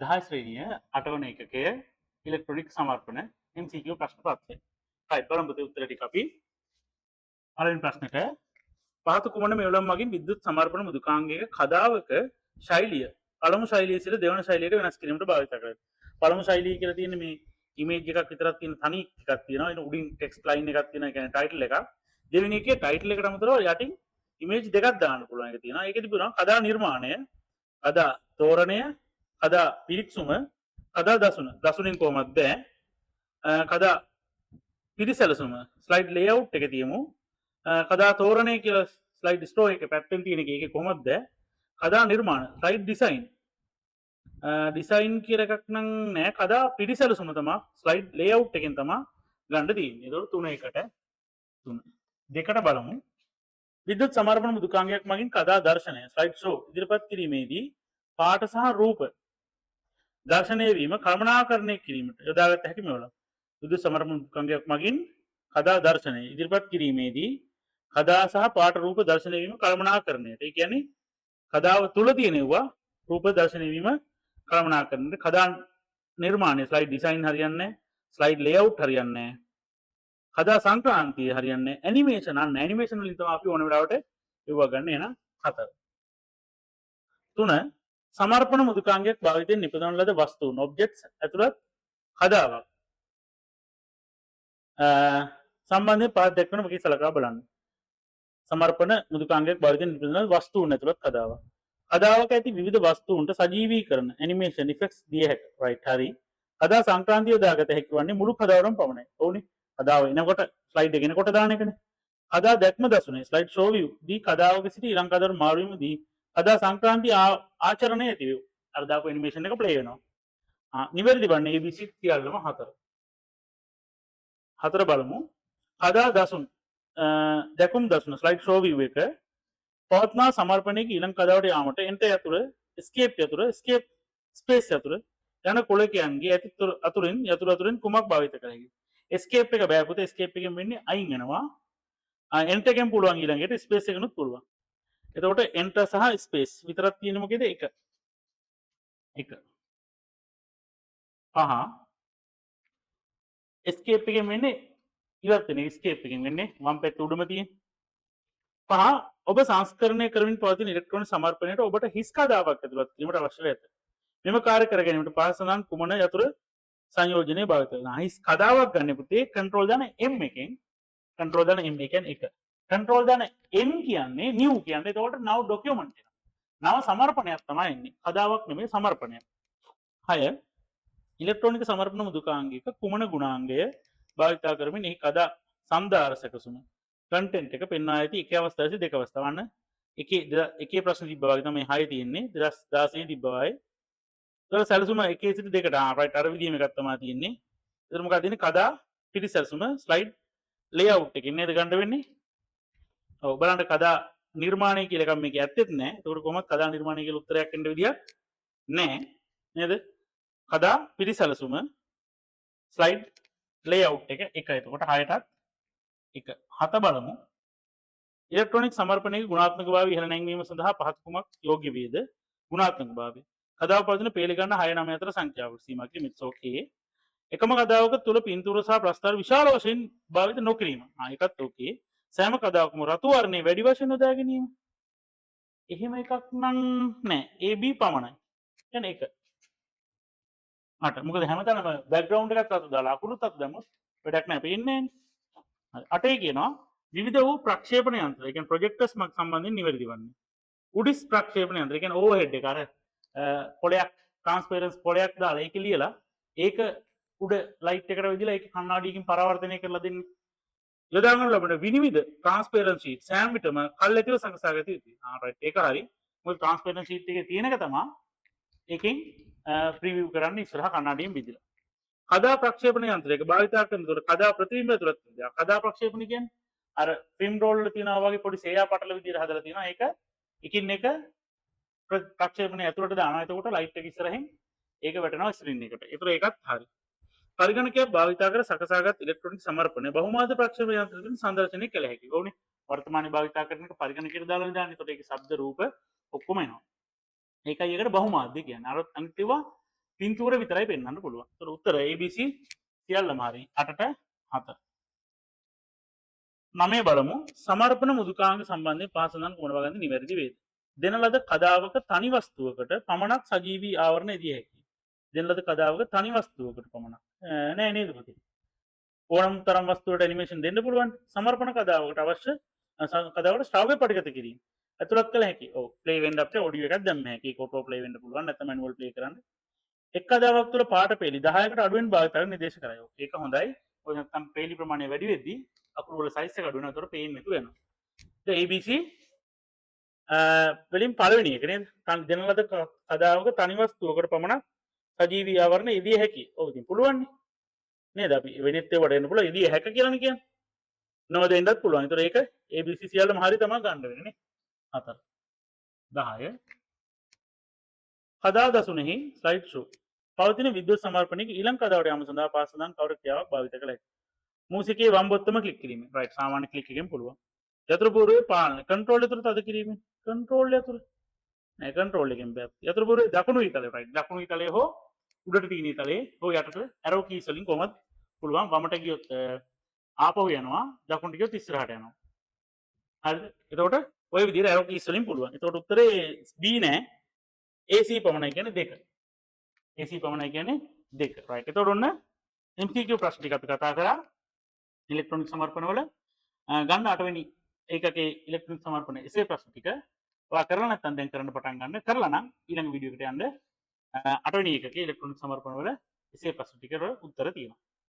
10 ශ්‍රේණිය 8 වන එකකය ඉලෙක්ට්‍රොනික සමර්පණ MCQ ප්‍රශ්න පත්‍රය. හයි බලමු උත්තර ටික අපි. පළවෙනි ප්‍රශ්නෙට පහත කුමන මෙවලම් මගින් විද්‍යුත් සමර්පණ මෘදුකාංගයක කදාවක ශෛලිය පළමු ශෛලිය සිට දෙවන ශෛලියට වෙනස් කිරීමට භාවිත කරනවා. පළමු ශෛලිය කියලා තියෙන්නේ මේ ඉමේජ් එකක් විතරක් තියෙන තනි එකක් තියෙනවා. ඒක උඩින් ටෙක්ස්ට් ලයින් එකක් තියෙනවා. ඒ කියන්නේ ටයිටල් එකක්. දෙවෙනි එකේ ටයිටල් එකට අමතරව යටින් ඉමේජ් දෙකක් දාන්න පුළුවන් එක තියෙනවා. ඒකෙදි පුළුවන් කදා නිර්මාණය, කදා තෝරණය, කදා පිරික්සුම, කදා දසුන. දසුනින් කොහොමද බෑ. කදා පිරිසැලසුම ස්ලයිඩ් ලේඅවුට් එක තියමු. කදා තෝරණය කියලා ස්ලයිඩ් ස්ටෝ එක පැත්තෙන් තියෙන එක ඒකේ කොහොමද? කදා නිර්මාණ ස්ලයිඩ් ඩිසයින්. ඩිසයින් කියලා එකක් නම් නෑ. කදා පිරිසැලසුම තමයි ස්ලයිඩ් ලේඅවුට් එකෙන් තමයි ගන්න තියෙන්නේ. ඒතකොට 3 දෙකට බලමු. විද්‍යුත් සමර්පණ මෘදුකාංගයක් මගින් කදා දර්ශනය ස්ලයිඩ් ෂෝ ඉදිරිපත් කිරීමේදී පාට සහ රූප දර්ශනය වීම කළමනාකරණය කිරීමට යොදාගත හැකි මෙවලම්. විද්‍යුත් සමර්පණ මෘදුකාංගයක් මගින් කදා දර්ශනය ඉදිරිපත් කිරීමේදී කදා සහ පාට රූප දර්ශනය වීම කළමනාකරණයට. ඒ කියන්නේ කදාව තුල තියෙනවා රූප දර්ශනය වීම කළමනාකරණයට. කදා නිර්මාණය ස්ලයිඩ් ඩිසයින් හරියන්නේ නැහැ. ස්ලයිඩ් ලේඅවුට් හරියන්නේ නැහැ. කදා සංක්‍රාන්තිය හරියන්නේ නැහැ. ඇනිමේෂන් ඇනිමේෂන් වලින් තමයි අපි ඕන වෙලාවට ඒව ගන්න එන 4. 3 සමර්පණ මෘදුකාංගයක් භාවිතයෙන් නිපදවන ලද වස්තුන් ඔබ්ජෙක්ට්ස් ඇතුළත් කදාවක් සම්බන්ධයෙන් පාඩ දක්වන මොකී සලකා බලන්න. සමර්පණ මෘදුකාංගයක් භාවිතයෙන් නිපදවන වස්තුන් ඇතුළත් කදාවක්. කදාවක ඇති විවිධ වස්තුන්ට සජීවීකරණ ඇනිමේෂන් ඉෆෙක්ට්ස් දිය හැකියි. රයිට් හරි. කදා සංක්‍රාන්තිය යොදාගත හැකි වන්නේ මුළු කදාවරම පමණයි. ඕනේ. කදාව එනකොට ස්ලයිඩ් එක එනකොට දාන එකනේ. කදා දැක්ම දසුනේ ස්ලයිඩ් ෂෝ view දී කදාවක සිට ඊළඟ කදාවට මාරු වීමදී කදා සංක්‍රාන්තිය ආචරණය ඇති වේ. අර දාපු ඇනිමේෂන් එක ප්ලේ වෙනවා. නිවැරදි වන්නේ ABC සියල්ලම 4. 4 බලමු. කදා දසුන් දැකුම් දසුන ස්ලයිඩ් ෂෝ view එක පවත්නා සමර්පණයක ඊළඟ කදාවට යාමට එන්ටර් යතුරු escape යතුරු escape space යතුරු යන කොලකයන්ගේ අතුරින් යතුරු අතුරින් කුමක් භාවිත කර හැකියි. escape එක බෑ පුතේ. escape එකෙන් වෙන්නේ අයින් වෙනවා. enter එකෙන් පුළුවන් ඊළඟට space එකනුත් පුළුවන්. එතකොට enter සහ space විතරක් තියෙන මොකේද? 1 escape එකෙන් වෙන්නේ ඉවත් වෙන escape එකෙන් වෙන්නේ වම් පැත්ත උඩම තියෙන 5 ඔබ සංස්කරණය කරමින් පවතින ඉලෙක්ට්‍රෝන සමර්පණයට ඔබට හිස් කදාවක් ඇතුළත් කිරීමට අවශ්‍ය වේ. මෙම කාර්ය කර ගැනීමට පහසුනම් කුමන යතුරු සංයෝජනය භාවිත කරනවා. හිස් කදාවක් ගන්න පුතේ control දාන M එකෙන් control දාන M එකෙන් 1. control දාන N කියන්නේ new කියන්නේ. එතකොට now document එක. නව සමර්පණයක් තමයි එන්නේ. කදාවක් නෙමෙයි සමර්පණයක්. 6 ඉලෙක්ට්‍රොනික සමර්පණ මෘදුකාංගයක කුමන ගුණාංගය භාවිතා කරමින් එහි කදා සම්දාරසකසුම කන්ටෙන්ට් එක පෙන්වා ඇති එක අවස්ථාවේ දෙක අවස්ථාවන්න එකේ ප්‍රශ්න තිබ්බා වගේ තමයි 6 තියෙන්නේ 2016 තිබ්බා වගේ. ඒක සැලසුම 1 සිට 2ට රයිට් අර විදිහම එකක් තමයි තියෙන්නේ. ඒතර මොකක්ද තියෙන්නේ කදා පිටිසැලසුම ස්ලයිඩ් ලේඅවුට් එකකින් නේද ගන්න වෙන්නේ. ඔව් බලන්න කදා නිර්මාණය කියලා එකක් මේකේ ඇත්තෙත් නැහැ. ඒකට කොහොමද කදා නිර්මාණය කියලා උත්තරයක් එන්න විදියක් නැහැ නේද? කදා පිටිසැලසුම ස්ලයිඩ් ලේඅවුට් එක 1. එතකොට 6ටත් 1. 7 බලමු. ඉලෙක්ට්‍රොනික සමර්පණයක ගුණාත්මක භාවය ඉහළ නැංවීම සඳහා පහත කුමක් යෝග්‍ය වේද? ගුණාත්මක භාවය. කදාව පවතින පේලි ගන්න 6 9 අතර සංඛ්‍යාවක් සීමා කිරීම. ඉට්ස් ඕකේ. එකම කදාවක තුල පින්තූර සහ ප්‍රස්තාර විශාල වශයෙන් භාවිත නොකිරීම. ඒකත් ඕකේ. සෑම කදාවකම රතු වර්ණයේ වැඩි වශයෙන් යොදා ගැනීම. එහෙම එකක් නම් නෑ. AB පමණයි. කියන්නේ 1. 8. මොකද හැමතැනම බෑග්ග්‍රවුන්ඩ් එකක් අත දාලා අකුරුත් අත දැම්මොත් වැඩක් නෑ. පේන්නේ නෑනේ. 8 කියනවා විවිධ වූ ප්‍රක්ෂේපණ යන්ත්‍ර. ඒ කියන්නේ ප්‍රොජෙක්ටර්ස් මක් සම්බන්ධයෙන් නිවැරදි වන්නේ. උඩිස් ප්‍රක්ෂේපණ යන්ත්‍ර. ඒ කියන්නේ ඕවර්හෙඩ් එක අර පොලයක් ට්‍රාන්ස්පරන්ස් පොලයක් දාලා ඒක ලියලා ඒක උඩ ලයිට් එකට විදිලා ඒක කණ්ණාඩියකින් පරාවර්තනය කරලා දෙන්නේ. යොදා ගන්න ලබන විනිවිද ට්‍රාන්ස්පරන්ට් ෂීට් සෑම විටම කල්ැතිව සකසාගත යුතුයි. රයිට් ඒක හරි. මොකද ට්‍රාන්ස්පරන්ට් ෂීට් එකේ තියෙන එක තමයි ඒකෙන් ප්‍රීවිව් කරන්න ඉස්සරහා කණ්ණාඩියෙන් විදිලා. කදා ප්‍රක්ෂේපණ යන්ත්‍රයක භාවිතා කරනකොට කදා ප්‍රතිබිම්බ ඇතුළත් වෙනවා. කදා ප්‍රක්ෂේපණ කියන්නේ අර ෆිල්ම් රෝල් වල තියෙනවා වගේ පොඩි සේයා පටල විදියට හදලා තියෙනවා. ඒක එකින් එක ප්‍රක්ෂේපණය ඇතුළට දානවා. එතකොට ලයිට් එක ඉස්සරහින් ඒක වැටෙනවා ස්ක්‍රීන් එකට. ඒතර ඒකත් හරි. පරිගණකයක් භාවිතා කර සකසාගත් ඉලෙක්ට්‍රොනික සමර්පණය බහුමාද ප්‍රක්ෂේපණ යන්ත්‍රයෙන් සංදර්ශනය කළ හැකියි. ඕනේ වර්තමානයේ භාවිතා කරන එක පරිගණකයට දාලා දාන්න. එතකොට ඒකේ ශබ්ද රූප ඔක්කොම එනවා. ඒකයි ඒකට බහුමාධ්‍ය කියන්නේ. අර අනිත් ඒවා පින්තූර විතරයි පෙන්වන්න පුළුවන්. ඒතර උත්තර ABC සියල්ලම හරි. 8ට 7. 9 බලමු. සමර්පණ මෘදුකාංග සම්බන්ධයෙන් පහ සඳහන් කුමන වගන්ති නිවැරදි වේද? දෙන ලද කදාවක තනි වස්තුවකට පමණක් සජීවී ආවරණ යෙදිය හැකියි. දෙන ලද කදාවක තනි වස්තුවකට පමණක්. නෑ නේද පුතේ? ඕනම් තරම් වස්තුවට ඇනිමේෂන් දෙන්න පුළුවන්. සමර්පණ කදාවකට අවශ්‍ය කදාවට ශ්‍රව්‍ය පටිගත කිරීම. ඇතුළත් කළ හැකි. ඔව් ප්ලේ වෙන්න අපිට ඔඩියෝ එකක් දැම්ම හැකි. ඒක ඔටෝ ප්ලේ වෙන්න පුළුවන්. නැත්නම් මැනුවල් ප්ලේ කරන්න. එක් කදාවක් තුළ පාට පෙළි 10කට අඩුවෙන් භාවිතයට නිර්දේශ කරයි. ඒක හොඳයි. ඔය නැත්නම් පෙළි ප්‍රමාණය වැඩි වෙද්දී අකුරු වල සයිස් එක අඩු වෙනවා. ඒතකොට පේන්නේ නැතුව යනවා. The ABC වලින් පළවෙනි එක නේද? දෙන ලද කදාවක තනි වස්තුවකට පමණක් සජීවී ආවරණ යෙදිය හැකියි. ඔව් ඉතින් පුළුවන් නේද? අපි වෙනෙත් ඒවට එන්න පුළුවන්. යෙදිය හැක කියලානේ කියන්නේ. නොදෙන්නත් පුළුවන්. ඒතර ඒක ABC සියල්ලම හරි තමයි ගන්න වෙන්නේ නේ. 4 10 කදා දසුනෙහි ස්ලයිඩ් ෂෝ පවතින විද්‍යුත් සමර්පණයක ඊළඟ කදාවට යාම සඳහා පහ සඳහන් කවර ක්‍රියාවක් භාවිත කළ හැකියි? මූසිකයේ වම් බොත්තම ක්ලික් කිරීම. රයිට් සාමාන්‍ය ක්ලික් එකෙන් පුළුවන්. යතුරු පුරුවේ පාලනය. කන්ට්‍රෝල් යතුරු තද කිරීමෙන්. කන්ට්‍රෝල් යතුරු නෑ කන්ට්‍රෝල් එකෙන් බෑ. යතුරු පුරුවේ දකුණු ඊතලේ රයිට්. දකුණු ඊතලේ හෝ උඩට තියෙන ඊතලේ හෝ යටට ඇරෝ කීස් වලින් කොහොමද පුළුවන්. වමට ගියොත් ආපහු යනවා. දකුණට ගියොත් ඉස්සරහට යනවා. හරිද? එතකොට ওই විදිහට ඇරෝ කීස් වලින් පුළුවන්. එතකොට උත්තරේ B නෑ. AC පමණයි කියන්නේ 2. AC පමණයි කියන්නේ 2. රයිට්. එතකොට ඔන්න MCQ ප්‍රශ්න ටික අපි කතා කරා. ඉලෙක්ට්‍රොනික සමර්පණ වල ගන්න 8 වෙනි ඒකකේ ඉලෙක්ට්‍රොනික සමර්පණ එසේ ප්‍රශ්න ටික ඔයා කරලා නැත්නම් දැන් කරන්න පටන් ගන්න. කරලා නම් ඊළඟ වීඩියෝ එකට යන්න 8 වෙනි ඒකකේ ඉලෙක්ට්‍රොනික සමර්පණ වල එසේ ප්‍රශ්න ටිකට උත්තර තියෙනවා.